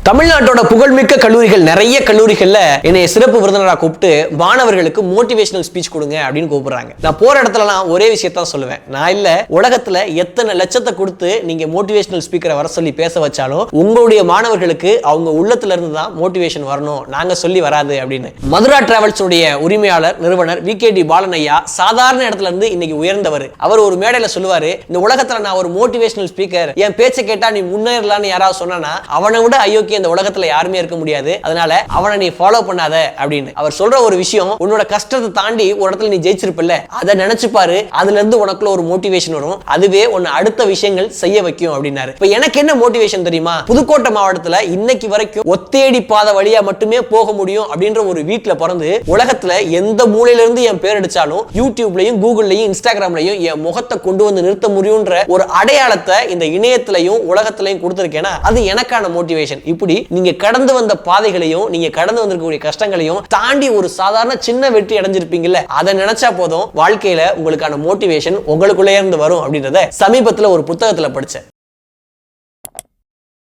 தமிழ்நாட்டோட புகழ்மிக்க கல்லூரிகள் நிறைய கல்லூரிகள்ல என்னை சிறப்பு விருந்தினராக கூப்பிட்டு மாணவர்களுக்கு மோட்டிவேஷனல் ஸ்பீச் கொடுங்க அப்படின்னு கூப்பிடுறாங்க. நான் போற இடத்துலலாம் ஒரே விஷயத்தான் சொல்லுவேன். நான் இல்ல உலகத்துல எத்தனை லட்சத்தை கொடுத்து நீங்க மோட்டிவேஷனல் ஸ்பீக்கரை வர சொல்லி பேச வச்சாலும் உங்களுடைய மாணவர்களுக்கு அவங்க உள்ளத்துல இருந்து தான் மோட்டிவேஷன் வரணும், நாங்க சொல்லி வராது அப்படின்னு. மதுரா டிராவல்ஸ் உடைய உரிமையாளர் நிறுவனர் விகேடி பாலன் ஐயா சாதாரண இடத்துல இருந்து இன்னைக்கு உயர்ந்தவர். அவர் ஒரு மேடையில சொல்லுவாரு, இந்த உலகத்துல நான் ஒரு மோட்டிவேஷனல் ஸ்பீக்கர், என் பேச்சை கேட்டா நீ முன்னேறலான்னு யாராவது சொன்னா அவனை விட ஐயோக்கிய இந்த உலகத்துல யாருமே இருக்க முடியாது, அதனால அவனை நீ ஃபாலோ பண்ணாத அப்படின்னு. அவர் சொல்ற ஒரு விஷயம், உன்னோட கஷ்டத்தை தாண்டி ஒரு இடத்துல நீ ஜெயிச்சிருப்பல்ல, அதை நினைச்சு பாரு, அதுல இருந்து உனக்குள்ள ஒரு மோட்டிவேஷன் வரும், அதுவே உன்னை அடுத்த விஷயங்கள் செய்ய வைக்கும் அப்படின்னாரு. இப்ப எனக்கு என்ன மோட்டிவேஷன் தெரியுமா? புதுக்கோட்டை மாவட்டத்துல இன்னைக்கு வரைக்கும் ஒத்தேடி பாதை வழியா மட்டுமே போக முடியும் அப்படின்ற ஒரு வீட்டுல பிறந்து உலகத்துல எந்த மூலையில இருந்து என் பேர் அடிச்சாலும் யூடியூப்லயும் கூகுள்லயும் இன்ஸ்டாகிராம்லயும் என் முகத்தை கொண்டு வந்து நிறுத்த முடியும்ன்ற ஒரு அடையாளத்தை இந்த இணையத்திலையும் உலகத்திலையும் கொடுத்திருக்கேன்னா அது எனக்கான மோட்டிவேஷன். இப்படி நீங்க கடந்து வந்த பாதைகளையும் நீங்க கடந்து வந்திருக்கக்கூடிய கஷ்டங்களையும் தாண்டி ஒரு சாதாரண சின்ன வெற்றி அடைஞ்சிருப்பீங்கல்ல, அதை நினைச்சா போதும் வாழ்க்கையில உங்களுக்கான மோட்டிவேஷன் உங்களுக்குள்ளே இருந்து வரும் அப்படின்றத சமீபத்துல ஒரு புத்தகத்துல படிச்சேன்.